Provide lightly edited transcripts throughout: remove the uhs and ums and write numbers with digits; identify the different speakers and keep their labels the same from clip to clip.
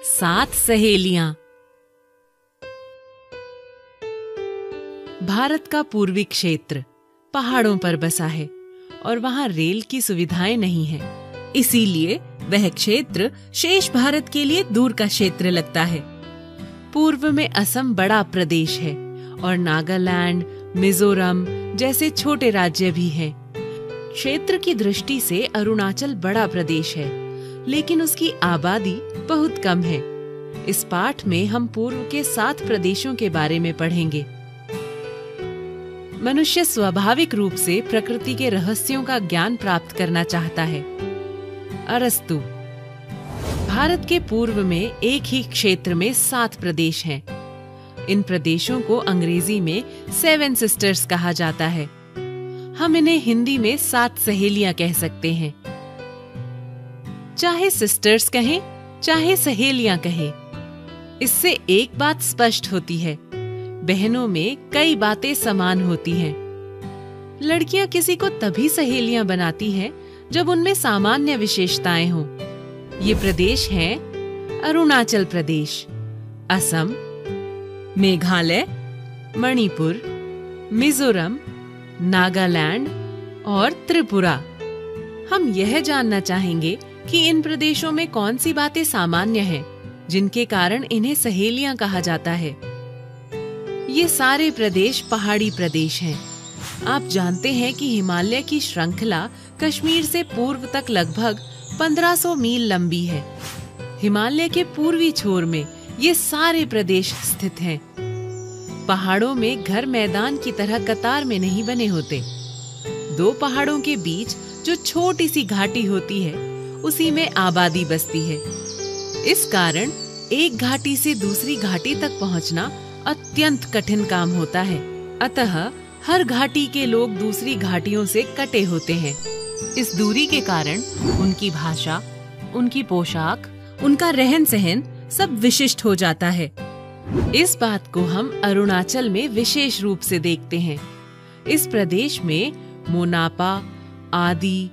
Speaker 1: 7 सहेलियां। भारत का पूर्वी क्षेत्र पहाड़ों पर बसा है और वहां रेल की सुविधाएं नहीं है, इसीलिए वह क्षेत्र शेष भारत के लिए दूर का क्षेत्र लगता है। पूर्व में असम बड़ा प्रदेश है और नागालैंड, मिजोरम जैसे छोटे राज्य भी हैं। क्षेत्र की दृष्टि से अरुणाचल बड़ा प्रदेश है, लेकिन उसकी आबादी बहुत कम है। इस पाठ में हम पूर्व के 7 प्रदेशों के बारे में पढ़ेंगे। मनुष्य स्वाभाविक रूप से प्रकृति के रहस्यों का ज्ञान प्राप्त करना चाहता है। अरस्तु। भारत के पूर्व में एक ही क्षेत्र में 7 प्रदेश हैं। इन प्रदेशों को अंग्रेजी में 7 सिस्टर्स कहा जाता है। हम इन्हें हिंदी में 7 सहेलियां कह सकते हैं। चाहे सिस्टर्स कहें, चाहे सहेलियां कहें, इससे एक बात स्पष्ट होती है, बहनों में कई बातें समान होती हैं। लड़कियां किसी को तभी सहेलियां बनाती हैं जब उनमें सामान्य विशेषताएं हों। ये प्रदेश हैं अरुणाचल प्रदेश, असम, मेघालय, मणिपुर, मिजोरम, नागालैंड और त्रिपुरा। हम यह जानना चाहेंगे कि इन प्रदेशों में कौन सी बातें सामान्य हैं, जिनके कारण इन्हें सहेलियां कहा जाता है। ये सारे प्रदेश पहाड़ी प्रदेश हैं। आप जानते हैं कि हिमालय की श्रृंखला कश्मीर से पूर्व तक लगभग 1500 मील लंबी है। हिमालय के पूर्वी छोर में ये सारे प्रदेश स्थित हैं। पहाड़ों में घर मैदान की तरह कतार में नहीं बने होते। 2 पहाड़ों के बीच जो छोटी सी घाटी होती है, उसी में आबादी बसती है। इस कारण एक घाटी से दूसरी घाटी तक पहुंचना अत्यंत कठिन काम होता है। अतः हर घाटी के लोग दूसरी घाटियों से कटे होते हैं। इस दूरी के कारण उनकी भाषा, उनकी पोशाक, उनका रहन सहन सब विशिष्ट हो जाता है। इस बात को हम अरुणाचल में विशेष रूप से देखते हैं। इस प्रदेश में मोनापा, आदि,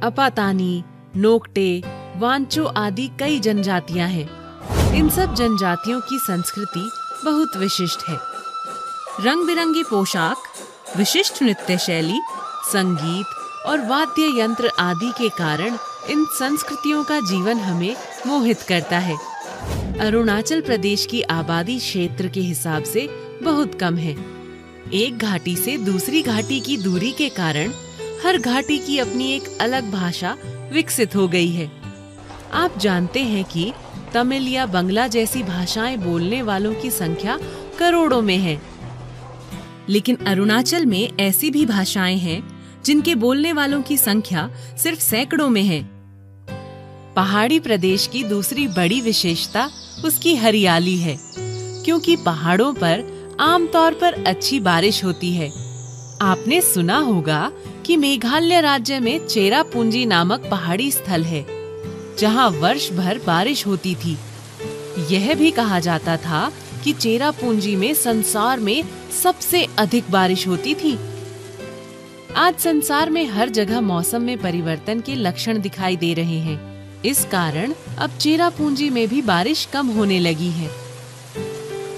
Speaker 1: अपातानी, नोक्टे, वांचो आदि कई जनजातियां हैं। इन सब जनजातियों की संस्कृति बहुत विशिष्ट है। रंग बिरंगी पोशाक, विशिष्ट नृत्य शैली, संगीत और वाद्य यंत्र आदि के कारण इन संस्कृतियों का जीवन हमें मोहित करता है। अरुणाचल प्रदेश की आबादी क्षेत्र के हिसाब से बहुत कम है। एक घाटी से दूसरी घाटी की दूरी के कारण हर घाटी की अपनी एक अलग भाषा विकसित हो गई है। आप जानते हैं कि तमिल या बंगला जैसी भाषाएं बोलने वालों की संख्या करोड़ों में है। लेकिन अरुणाचल में ऐसी भी भाषाएं हैं जिनके बोलने वालों की संख्या सिर्फ सैकड़ों में है। पहाड़ी प्रदेश की दूसरी बड़ी विशेषता उसकी हरियाली है, क्योंकि पहाड़ों पर आमतौर पर अच्छी बारिश होती है। आपने सुना होगा कि मेघालय राज्य में चेरापूंजी नामक पहाड़ी स्थल है, जहां वर्ष भर बारिश होती थी। यह भी कहा जाता था कि चेरापूंजी में संसार में सबसे अधिक बारिश होती थी। आज संसार में हर जगह मौसम में परिवर्तन के लक्षण दिखाई दे रहे हैं। इस कारण अब चेरापूंजी में भी बारिश कम होने लगी है।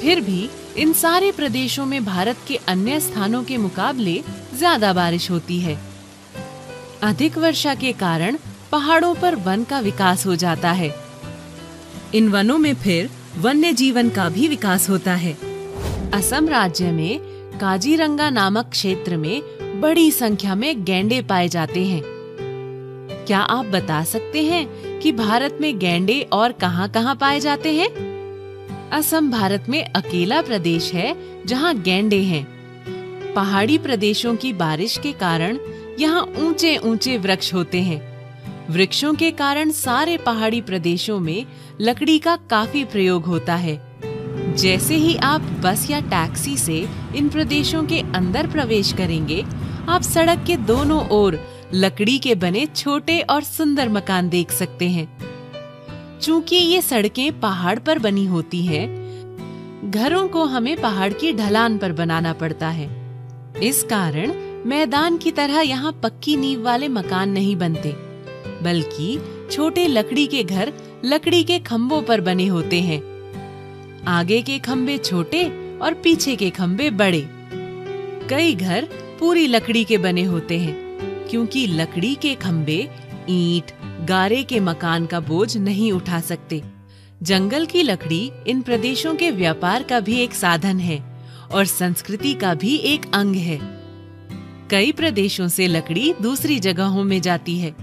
Speaker 1: फिर भी इन सारे प्रदेशों में भारत के अन्य स्थानों के मुकाबले ज्यादा बारिश होती है। अधिक वर्षा के कारण पहाड़ों पर वन का विकास हो जाता है। इन वनों में फिर वन्य जीवन का भी विकास होता है। असम राज्य में काजीरंगा नामक क्षेत्र में बड़ी संख्या में गैंडे पाए जाते हैं। क्या आप बता सकते हैं कि भारत में गैंडे और कहां-कहां पाए जाते हैं? असम भारत में अकेला प्रदेश है जहां गैंडे हैं। पहाड़ी प्रदेशों की बारिश के कारण यहाँ ऊंचे ऊंचे वृक्ष होते हैं। वृक्षों के कारण सारे पहाड़ी प्रदेशों में लकड़ी का काफी प्रयोग होता है। जैसे ही आप बस या टैक्सी से इन प्रदेशों के अंदर प्रवेश करेंगे, आप सड़क के दोनों ओर लकड़ी के बने छोटे और सुंदर मकान देख सकते हैं। चूंकि ये सड़कें पहाड़ पर बनी होती हैं, घरों को हमें पहाड़ की ढलान पर बनाना पड़ता है। इस कारण मैदान की तरह यहाँ पक्की नींव वाले मकान नहीं बनते, बल्कि छोटे लकड़ी के घर लकड़ी के खंभों पर बने होते हैं। आगे के खंभे छोटे और पीछे के खंभे बड़े। कई घर पूरी लकड़ी के बने होते हैं, क्योंकि लकड़ी के खंभे ईंट, गारे के मकान का बोझ नहीं उठा सकते। जंगल की लकड़ी इन प्रदेशों के व्यापार का भी एक साधन है और संस्कृति का भी एक अंग है। कई प्रदेशों से लकड़ी दूसरी जगहों में जाती है।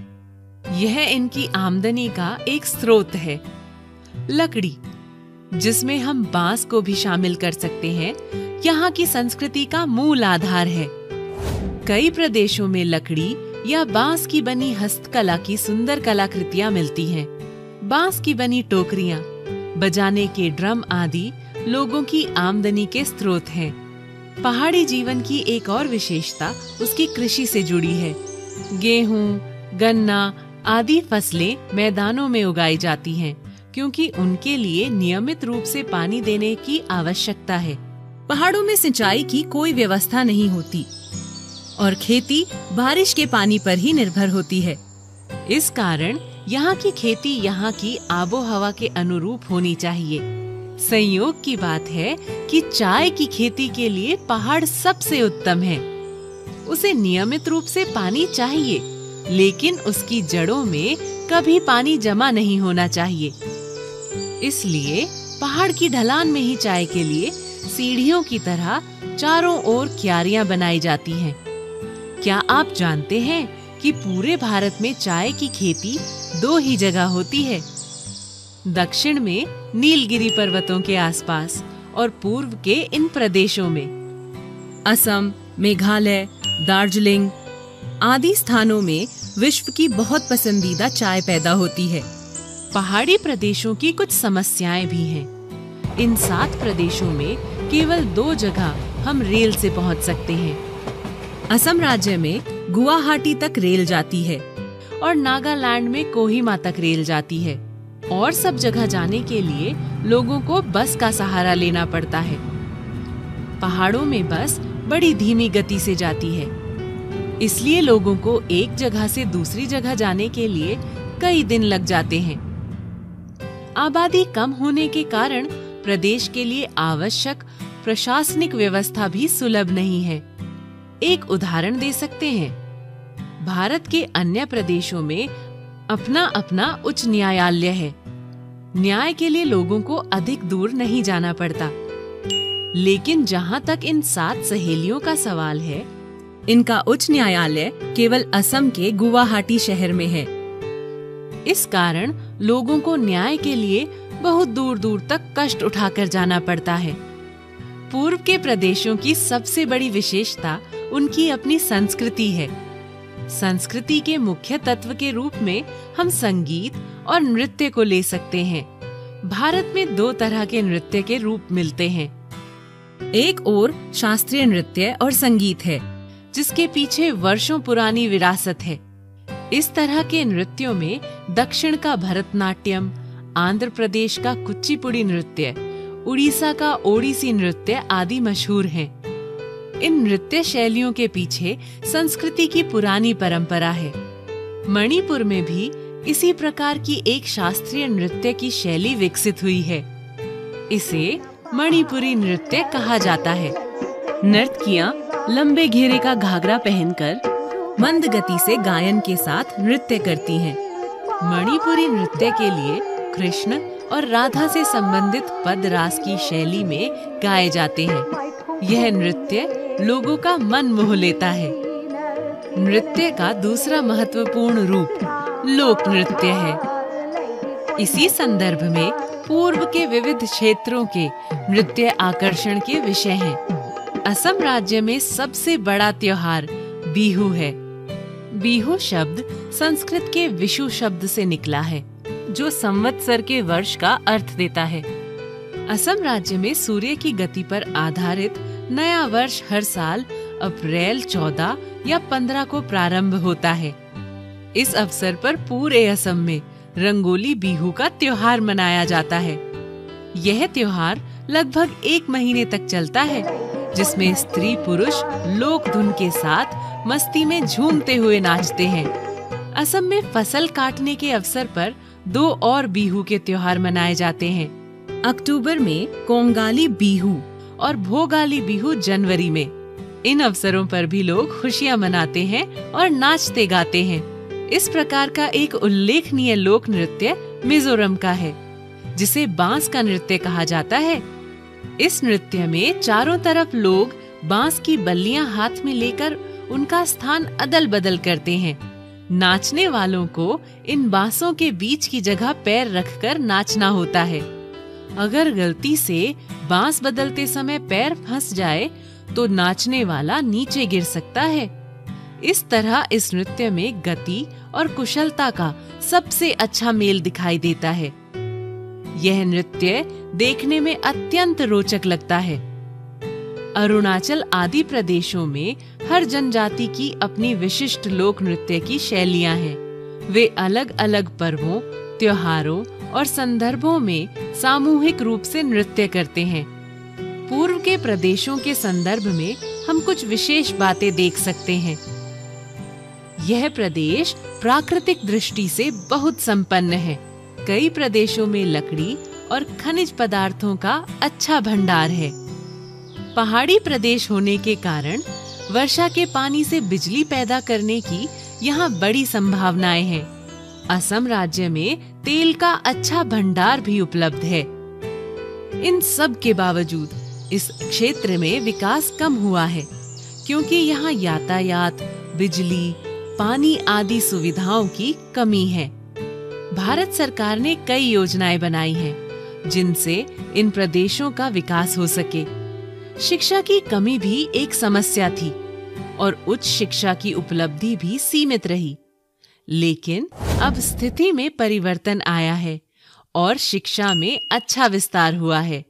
Speaker 1: यह इनकी आमदनी का एक स्रोत है। लकड़ी, जिसमें हम बांस को भी शामिल कर सकते हैं, यहाँ की संस्कृति का मूल आधार है। कई प्रदेशों में लकड़ी या बांस की बनी हस्तकला की सुंदर कलाकृतियां मिलती हैं। बांस की बनी टोकरियां, बजाने के ड्रम आदि लोगों की आमदनी के स्रोत हैं। पहाड़ी जीवन की एक और विशेषता उसकी कृषि से जुड़ी है। गेहूं, गन्ना आदि फसलें मैदानों में उगाई जाती हैं, क्योंकि उनके लिए नियमित रूप से पानी देने की आवश्यकता है।
Speaker 2: पहाड़ों में सिंचाई की कोई व्यवस्था नहीं होती और खेती बारिश के पानी पर ही निर्भर होती है।
Speaker 1: इस कारण यहाँ की खेती यहाँ की आबो हवा के अनुरूप होनी चाहिए। संयोग की बात है कि चाय की खेती के लिए पहाड़ सबसे उत्तम है। उसे नियमित रूप से पानी चाहिए, लेकिन उसकी जड़ों में कभी पानी जमा नहीं होना चाहिए। इसलिए पहाड़ की ढलान में ही चाय के लिए सीढ़ियों की तरह चारों ओर क्यारियां बनाई जाती हैं। क्या आप जानते हैं कि पूरे भारत में चाय की खेती 2 ही जगह होती है? दक्षिण में नीलगिरी पर्वतों के आसपास और पूर्व के इन प्रदेशों में।
Speaker 2: असम, मेघालय, दार्जिलिंग आदि स्थानों में विश्व की बहुत पसंदीदा चाय पैदा होती है।
Speaker 1: पहाड़ी प्रदेशों की कुछ समस्याएं भी हैं। इन 7 प्रदेशों में केवल 2 जगह हम रेल से पहुंच सकते हैं।
Speaker 2: असम राज्य में गुवाहाटी तक रेल जाती है
Speaker 1: और नागालैंड में कोहिमा तक रेल जाती है, और सब जगह जाने के लिए लोगों को बस का सहारा लेना पड़ता है। पहाड़ों में बस बड़ी धीमी गति से जाती है, इसलिए लोगों को एक जगह से दूसरी जगह जाने के लिए कई दिन लग जाते हैं। आबादी कम होने के कारण प्रदेश के लिए आवश्यक प्रशासनिक व्यवस्था भी सुलभ नहीं है। एक उदाहरण दे सकते हैं। भारत के अन्य प्रदेशों में अपना अपना उच्च न्यायालय है। न्याय के लिए लोगों को अधिक दूर नहीं जाना पड़ता। लेकिन जहाँ तक इन 7 सहेलियों का सवाल है,
Speaker 2: इनका उच्च न्यायालय केवल असम के गुवाहाटी शहर में है।
Speaker 1: इस कारण लोगों को न्याय के लिए बहुत दूर दूर तक कष्ट उठाकर जाना पड़ता है। पूर्व के प्रदेशों की सबसे बड़ी विशेषता उनकी अपनी संस्कृति है। संस्कृति के मुख्य तत्व के रूप में हम संगीत और नृत्य को ले सकते हैं। भारत में 2 तरह के नृत्य के रूप मिलते हैं।
Speaker 2: एक ओर शास्त्रीय नृत्य और संगीत है,
Speaker 1: जिसके पीछे वर्षों पुरानी विरासत है। इस तरह के नृत्यों में दक्षिण का भरतनाट्यम, आंध्र प्रदेश का कुचिपुड़ी नृत्य, उड़ीसा का ओडिसी नृत्य आदि मशहूर हैं। इन नृत्य शैलियों के पीछे संस्कृति की पुरानी परंपरा है। मणिपुर में भी इसी प्रकार की एक शास्त्रीय नृत्य की शैली विकसित हुई है। इसे मणिपुरी नृत्य कहा जाता है।
Speaker 2: नर्तकियां लंबे घेरे का घाघरा पहनकर मंद गति से गायन के साथ नृत्य करती हैं।
Speaker 1: मणिपुरी नृत्य के लिए कृष्ण और राधा से संबंधित पद रास की शैली में गाए जाते हैं। यह नृत्य लोगों का मन मोह लेता है। नृत्य का दूसरा महत्वपूर्ण रूप लोक नृत्य है। इसी संदर्भ में पूर्व के विविध क्षेत्रों के नृत्य आकर्षण के विषय हैं। असम राज्य में सबसे बड़ा त्योहार बिहू है। बिहू शब्द संस्कृत के विषु शब्द से निकला है, जो संवत्सर के वर्ष का अर्थ देता है। असम राज्य में सूर्य की गति पर आधारित नया वर्ष हर साल अप्रैल 14 या 15 को प्रारंभ होता है। इस अवसर पर पूरे असम में रंगोली बिहू का त्योहार मनाया जाता है। यह त्योहार लगभग 1 महीने तक चलता है, जिसमें स्त्री पुरुष लोक धुन के साथ मस्ती में झूमते हुए नाचते हैं। असम में फसल काटने के अवसर पर 2 और बिहू के त्योहार मनाए जाते हैं।
Speaker 2: अक्टूबर में कोंगाली बिहू
Speaker 1: और भोगाली बिहू जनवरी में। इन अवसरों पर भी लोग खुशियां मनाते हैं और नाचते गाते हैं। इस प्रकार का एक उल्लेखनीय लोक नृत्य मिजोरम का है, जिसे बांस का नृत्य कहा जाता है। इस नृत्य में चारों तरफ लोग बांस की बल्लियां हाथ में लेकर उनका स्थान अदल बदल करते हैं। नाचने वालों को इन बांसों के बीच की जगह पैर रखकर नाचना होता है। अगर गलती से बांस बदलते समय पैर फंस जाए तो नाचने वाला नीचे गिर सकता है। इस तरह इस नृत्य में गति और कुशलता का सबसे अच्छा मेल दिखाई देता है। यह नृत्य देखने में अत्यंत रोचक लगता है। अरुणाचल आदि प्रदेशों में हर जनजाति की अपनी विशिष्ट लोक नृत्य की शैलियां हैं। वे अलग अलग पर्वों, त्योहारों और संदर्भों में सामूहिक रूप से नृत्य करते हैं। पूर्व के प्रदेशों के संदर्भ में हम कुछ विशेष बातें देख सकते हैं। यह प्रदेश प्राकृतिक दृष्टि से बहुत संपन्न है। कई प्रदेशों में लकड़ी और खनिज पदार्थों का अच्छा भंडार है। पहाड़ी प्रदेश होने के कारण वर्षा के पानी से बिजली पैदा करने की यहाँ बड़ी संभावनाएं हैं। असम राज्य में तेल का अच्छा भंडार भी उपलब्ध है। इन सब के बावजूद इस क्षेत्र में विकास कम हुआ है, क्योंकि यहाँ यातायात, बिजली, पानी आदि सुविधाओं की कमी है। भारत सरकार ने कई योजनाएं बनाई हैं, जिनसे इन प्रदेशों का विकास हो सके। शिक्षा की कमी भी एक समस्या थी और उच्च शिक्षा की उपलब्धि भी सीमित रही। लेकिन अब स्थिति में परिवर्तन आया है और शिक्षा में अच्छा विस्तार हुआ है।